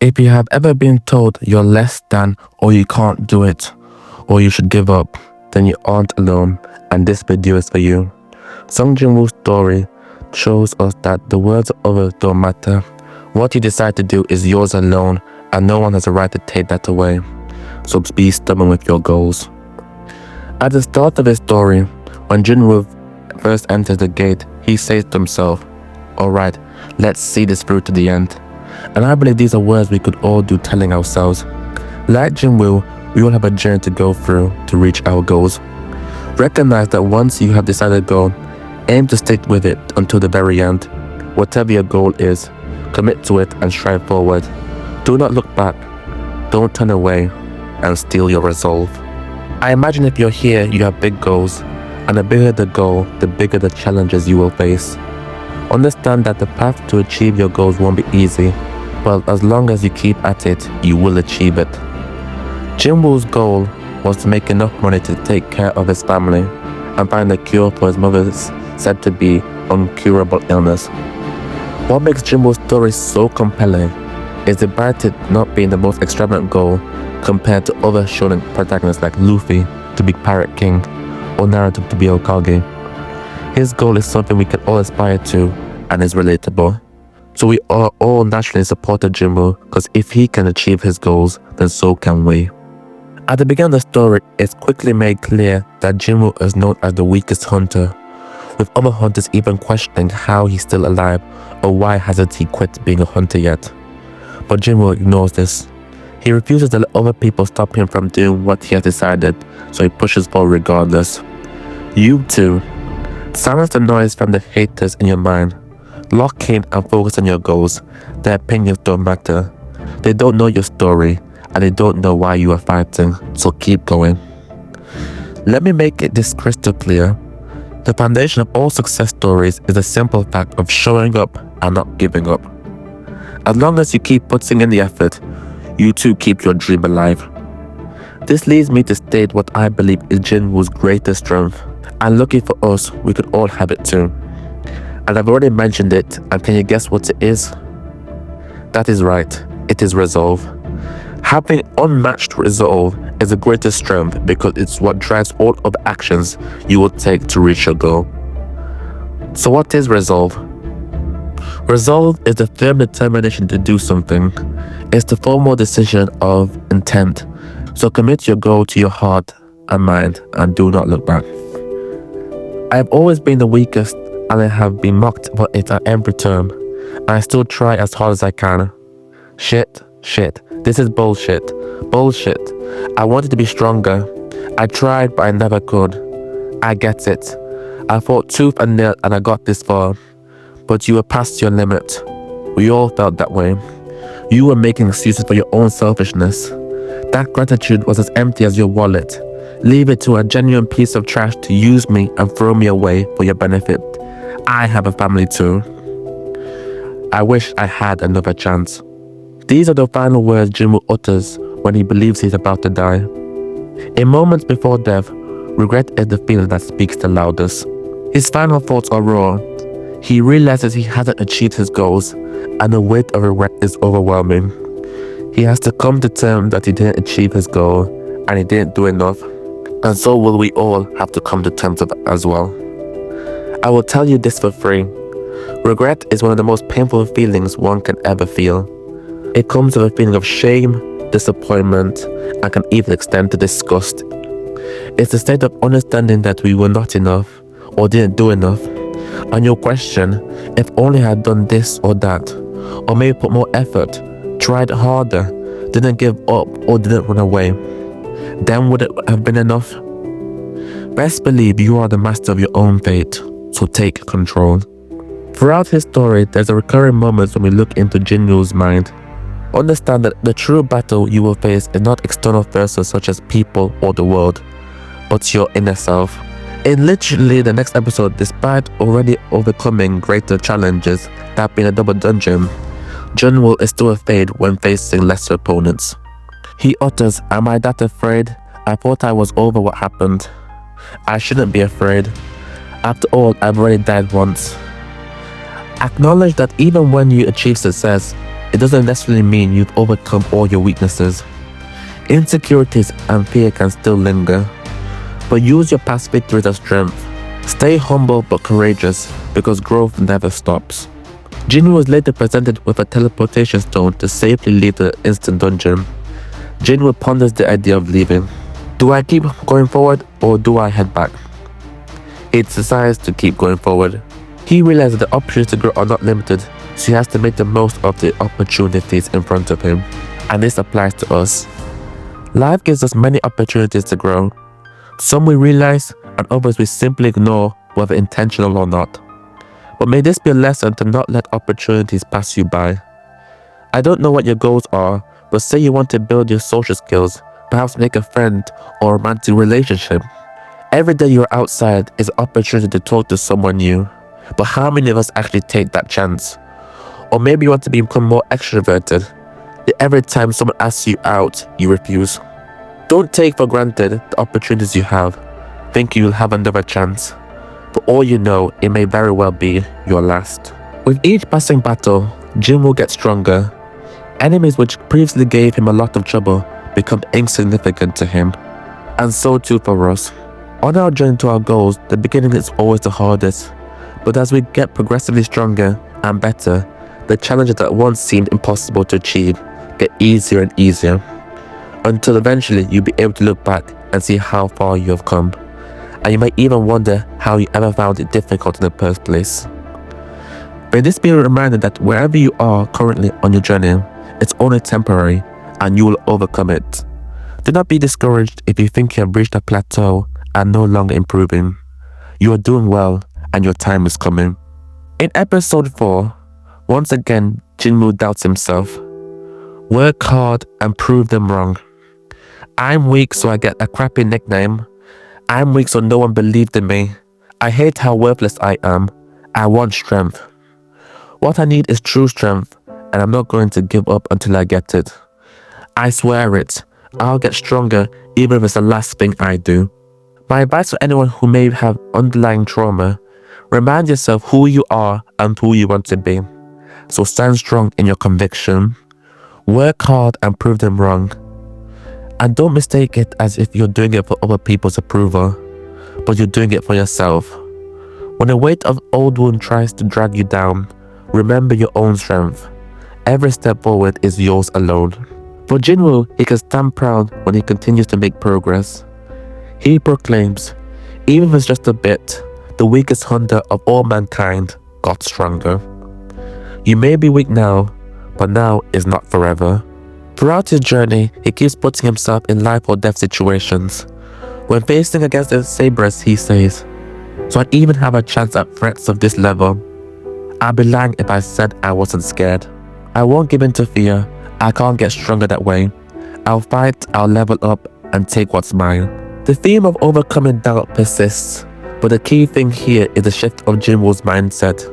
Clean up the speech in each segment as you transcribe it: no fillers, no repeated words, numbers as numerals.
If you have ever been told you're less than, or you can't do it, or you should give up, then you aren't alone, and this video is for you. Jinwoo's story shows us that the words of others don't matter. What you decide to do is yours alone, and no one has a right to take that away. So be stubborn with your goals. At the start of his story, when Jinwoo first enters the gate, he says to himself, "Alright, let's see this through to the end." And I believe these are words we could all do telling ourselves. Like Jinwoo, we all have a journey to go through to reach our goals. Recognize that once you have decided a goal, aim to stick with it until the very end. Whatever your goal is, commit to it and strive forward. Do not look back, don't turn away, and steal your resolve. I imagine if you're here, you have big goals, and the bigger the goal, the bigger the challenges you will face. Understand that the path to achieve your goals won't be easy, but as long as you keep at it, you will achieve it. Jinwoo's goal was to make enough money to take care of his family and find a cure for his mother's said to be incurable illness. What makes Jinwoo's story so compelling is despite it not being the most extravagant goal compared to other shonen protagonists like Luffy to be Pirate King or Naruto to be Hokage. His goal is something we can all aspire to and is relatable. So we are all naturally supported Jinwoo, because if he can achieve his goals, then so can we. At the beginning of the story, it's quickly made clear that Jinwoo is known as the weakest hunter, with other hunters even questioning how he's still alive or why hasn't he quit being a hunter yet. But Jinwoo ignores this. He refuses to let other people stop him from doing what he has decided, so he pushes forward regardless. You too. Silence the noise from the haters in your mind. Lock in and focus on your goals. Their opinions don't matter. They don't know your story, and they don't know why you are fighting, so keep going. Let me make this crystal clear. The foundation of all success stories is the simple fact of showing up and not giving up. As long as you keep putting in the effort, you too keep your dream alive. This leads me to state what I believe is Jinwoo's greatest strength, and lucky for us, we could all have it too. And I've already mentioned it, and can you guess what it is? That is right, it is resolve. Having unmatched resolve is the greatest strength because it's what drives all of the actions you will take to reach your goal. So what is resolve? Resolve is the firm determination to do something. It's the formal decision of intent. So commit your goal to your heart and mind and do not look back. I have always been the weakest and I have been mocked for it at every term. And I still try as hard as I can. Shit. This is bullshit. I wanted to be stronger. I tried, but I never could. I get it. I fought tooth and nail and I got this far. But you were past your limit. We all felt that way. You were making excuses for your own selfishness. That gratitude was as empty as your wallet. Leave it to a genuine piece of trash to use me and throw me away for your benefit. I have a family too. I wish I had another chance. These are the final words Jinwoo utters when he believes he's about to die. In moments before death, regret is the feeling that speaks the loudest. His final thoughts are raw. He realizes he hasn't achieved his goals, and the weight of regret is overwhelming. He has to come to terms that he didn't achieve his goal, and he didn't do enough, and so will we all have to come to terms with it as well. I will tell you this for free. Regret is one of the most painful feelings one can ever feel. It comes with a feeling of shame, disappointment, and can even extend to disgust. It's a state of understanding that we were not enough, or didn't do enough, and you'll question, if only I had done this or that, or maybe put more effort, tried harder, didn't give up, or didn't run away, then would it have been enough? Best believe you are the master of your own fate, so take control. Throughout his story, there's a recurring moments when we look into Jinwoo's mind. Understand that the true battle you will face is not external forces such as people or the world, but your inner self. In literally the next episode, despite already overcoming greater challenges, that being a double dungeon, Jinwoo is still afraid when facing lesser opponents. He utters, "Am I that afraid? I thought I was over what happened. I shouldn't be afraid. After all, I've already died once." Acknowledge that even when you achieve success, it doesn't necessarily mean you've overcome all your weaknesses. Insecurities and fear can still linger, but use your past victories as strength. Stay humble but courageous, because growth never stops. Jinwoo was later presented with a teleportation stone to safely leave the instant dungeon. Jinwoo ponders the idea of leaving. Do I keep going forward or do I head back? He decides to keep going forward. He realizes the opportunities to grow are not limited, so he has to make the most of the opportunities in front of him. And this applies to us. Life gives us many opportunities to grow. Some we realize and others we simply ignore, whether intentional or not. But may this be a lesson to not let opportunities pass you by. I don't know what your goals are, but say you want to build your social skills, perhaps make a friend or a romantic relationship. Every day you're outside is an opportunity to talk to someone new. But how many of us actually take that chance? Or maybe you want to become more extroverted. Yet every time someone asks you out, you refuse. Don't take for granted the opportunities you have. Think you'll have another chance. For all you know, it may very well be your last. With each passing battle, Jinwoo gets stronger. Enemies which previously gave him a lot of trouble become insignificant to him. And so too for us. On our journey to our goals, the beginning is always the hardest. But as we get progressively stronger and better, the challenges that once seemed impossible to achieve get easier and easier, until eventually you'll be able to look back and see how far you have come. And you might even wonder how you ever found it difficult in the first place. May this be a reminder that wherever you are currently on your journey, it's only temporary and you will overcome it. Do not be discouraged if you think you have reached a plateau and no longer improving. You are doing well and your time is coming. In episode 4, once again, Jinwoo doubts himself. Work hard and prove them wrong. I'm weak so I get a crappy nickname. I'm weak so no one believed in me. I hate how worthless I am. I want strength. What I need is true strength, and I'm not going to give up until I get it. I swear it. I'll get stronger even if it's the last thing I do. My advice for anyone who may have underlying trauma: remind yourself who you are and who you want to be. So stand strong in your conviction. Work hard and prove them wrong. And don't mistake it as if you're doing it for other people's approval, but you're doing it for yourself. When the weight of old wound tries to drag you down, remember your own strength. Every step forward is yours alone. For Jinwoo, he can stand proud when he continues to make progress. He proclaims, even if it's just a bit, the weakest hunter of all mankind got stronger. You may be weak now, but now is not forever. Throughout his journey, he keeps putting himself in life or death situations. When facing against the Sabres, he says, so I'd even have a chance at threats of this level. I'd be lying if I said I wasn't scared. I won't give in to fear. I can't get stronger that way. I'll fight, I'll level up, and take what's mine. The theme of overcoming doubt persists, but the key thing here is the shift of Jinwoo's mindset.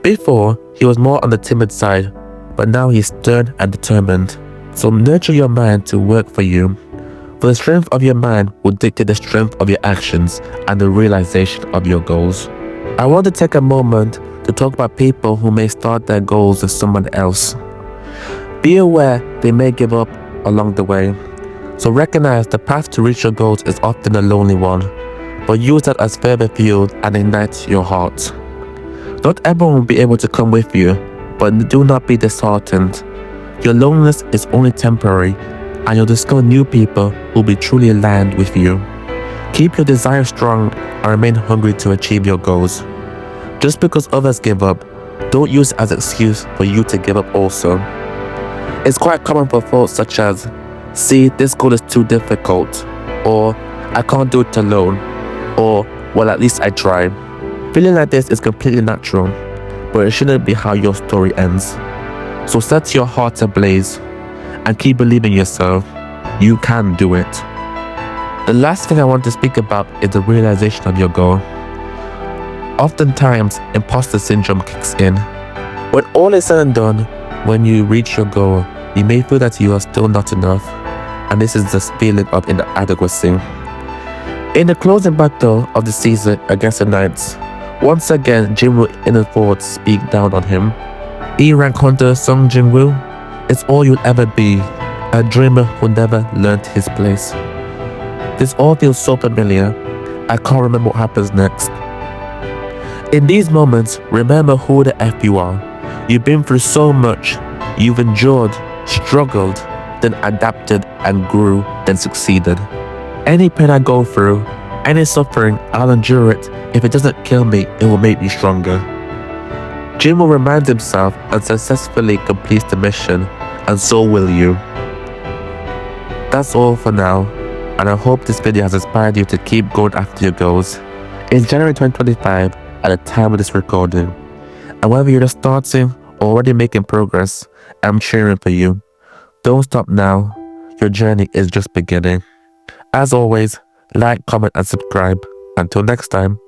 Before, he was more on the timid side, but now he's stern and determined. So nurture your mind to work for you. For the strength of your mind will dictate the strength of your actions and the realization of your goals. I want to take a moment to talk about people who may start their goals with someone else. Be aware they may give up along the way. So recognize the path to reach your goals is often a lonely one, but use that as further fuel and ignite your heart. Not everyone will be able to come with you, but do not be disheartened. Your loneliness is only temporary, and you'll discover new people who will be truly aligned with you. Keep your desire strong and remain hungry to achieve your goals. Just because others give up, don't use it as an excuse for you to give up also. It's quite common for thoughts such as, see, this goal is too difficult, or I can't do it alone, or well, at least I tried. Feeling like this is completely natural, but it shouldn't be how your story ends. So set your heart ablaze and keep believing yourself. You can do it. The last thing I want to speak about is the realization of your goal. Oftentimes, imposter syndrome kicks in. When all is said and done, when you reach your goal, you may feel that you are still not enough, and this is this feeling of inadequacy. In the closing battle of the season against the Knights, once again Jinwoo inner thoughts speak down on him. E-rank hunter Sung Jinwoo, It's all you'll ever be, a dreamer who never learned his place. This all feels so familiar. I can't remember what happens next. In these moments, remember who the F you are. You've been through so much. You've endured, struggled, then adapted and grew, then succeeded. Any pain I go through, any suffering, I'll endure it. If it doesn't kill me, it will make me stronger. Jinwoo reminds himself and successfully completes the mission, and so will you. That's all for now, and I hope this video has inspired you to keep going after your goals. It's January 2025 at the time of this recording, and whether you're just starting or already making progress, I'm cheering for you. Don't stop now, your journey is just beginning. As always, like, comment and subscribe. Until next time.